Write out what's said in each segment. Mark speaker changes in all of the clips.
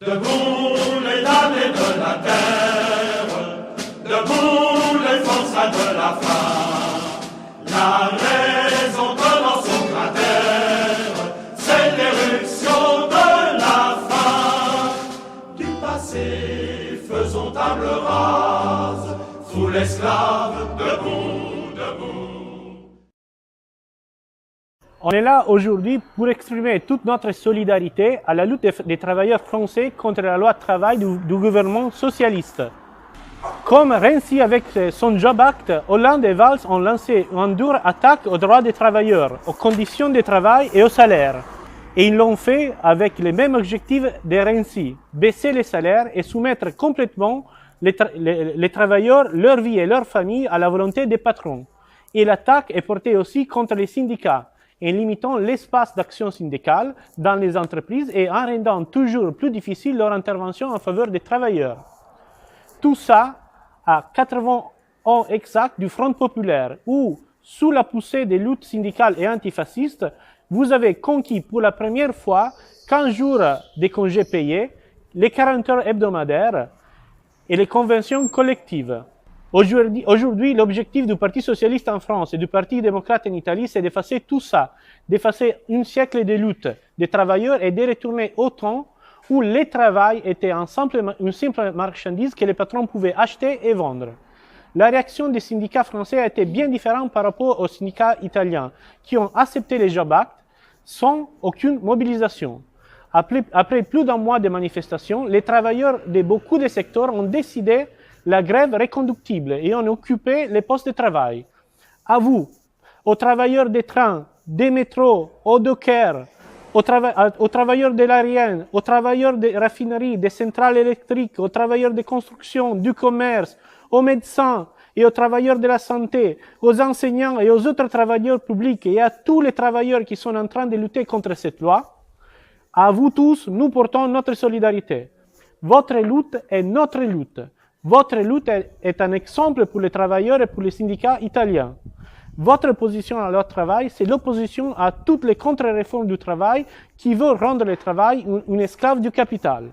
Speaker 1: Debout les damnés de la terre, debout les forçats de la faim, la raison dans son cratère, c'est l'éruption de la faim. Du passé, faisons table rase, foule esclave, debout, debout.
Speaker 2: On est là aujourd'hui pour exprimer toute notre solidarité à la lutte des travailleurs français contre la loi de travail du gouvernement socialiste. Comme Renzi avec son Job Act, Hollande et Valls ont lancé une dure attaque aux droits des travailleurs, aux conditions de travail et au salaire. Et ils l'ont fait avec les mêmes objectifs de Renzi, baisser les salaires et soumettre complètement les travailleurs, leur vie et leur famille à la volonté des patrons. Et l'attaque est portée aussi contre les syndicats, en limitant l'espace d'action syndicale dans les entreprises et en rendant toujours plus difficile leur intervention en faveur des travailleurs. Tout ça à 80 ans exacts du Front populaire, où, sous la poussée des luttes syndicales et antifascistes, vous avez conquis pour la première fois 15 jours de congés payés, les 40 heures hebdomadaires et les conventions collectives. Aujourd'hui, l'objectif du Parti socialiste en France et du Parti démocrate en Italie, c'est d'effacer tout ça, d'effacer un siècle de lutte des travailleurs et de retourner au temps où le travail était une simple marchandise que les patrons pouvaient acheter et vendre. La réaction des syndicats français a été bien différente par rapport aux syndicats italiens, qui ont accepté les Job Act sans aucune mobilisation. Après plus d'un mois de manifestations, les travailleurs de beaucoup de secteurs ont décidé la grève reconductible et ont occupé les postes de travail. À vous, aux travailleurs des trains, des métros, aux dockers, aux travailleurs de l'aérienne, aux travailleurs des raffineries, des centrales électriques, aux travailleurs de construction, du commerce, aux médecins et aux travailleurs de la santé, aux enseignants et aux autres travailleurs publics et à tous les travailleurs qui sont en train de lutter contre cette loi, à vous tous, nous portons notre solidarité. Votre lutte est notre lutte. Votre lutte est un exemple pour les travailleurs et pour les syndicats italiens. Votre position à leur travail, c'est l'opposition à toutes les contre-réformes du travail qui veulent rendre le travail un esclave du capital.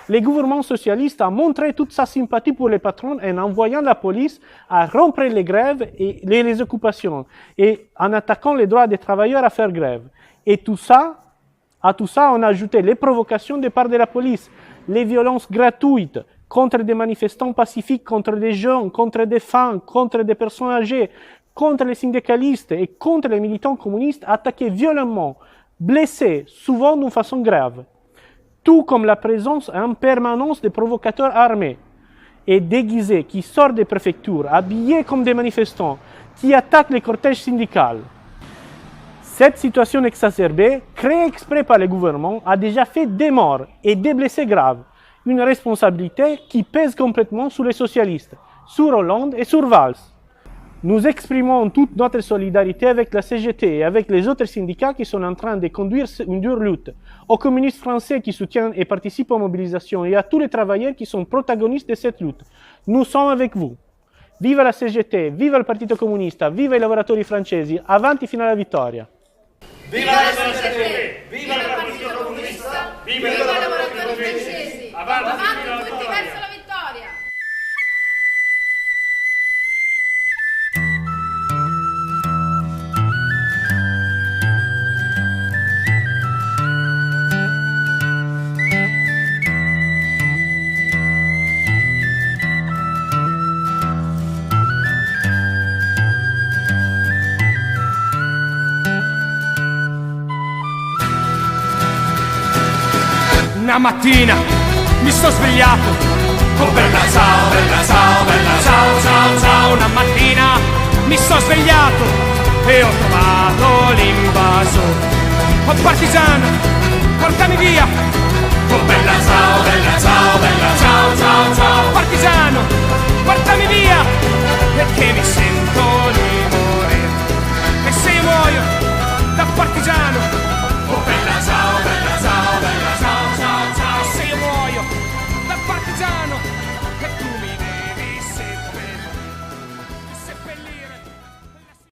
Speaker 2: Le gouvernement socialiste a montré toute sa sympathie pour les patrons en envoyant la police à rompre les grèves et les occupations et en attaquant les droits des travailleurs à faire grève. Et à tout ça, on a ajouté les provocations de part de la police, les violences gratuites, contre des manifestants pacifiques, contre des jeunes, contre des femmes, contre des personnes âgées, contre les syndicalistes et contre les militants communistes attaqués violemment, blessés, souvent d'une façon grave. Tout comme la présence en permanence de provocateurs armés et déguisés qui sortent des préfectures, habillés comme des manifestants, qui attaquent les cortèges syndicaux. Cette situation exacerbée, créée exprès par le gouvernement, a déjà fait des morts et des blessés graves. Une responsabilité qui pèse complètement sur les socialistes, sur Hollande et sur Valls. Nous exprimons toute notre solidarité avec la CGT et avec les autres syndicats qui sont en train de conduire une dure lutte, aux communistes français qui soutiennent et participent aux mobilisations et à tous les travailleurs qui sont protagonistes de cette lutte. Nous sommes avec vous. Viva la CGT, viva il Partito Comunista, viva i lavoratori francesi, avanti fino alla vittoria.
Speaker 3: Viva la CGT, viva il Partito Comunista, viva i lavoratori francesi. Avanti tutti verso la vittoria!
Speaker 4: Una mattina mi sto svegliato,
Speaker 1: Oh bella ciao, bella ciao, bella ciao, ciao, ciao.
Speaker 4: una mattina mi sto svegliato e ho trovato l'invaso. Oh partigiano, portami via.
Speaker 1: Oh bella ciao, bella ciao, bella ciao, ciao, ciao.
Speaker 4: Partigiano,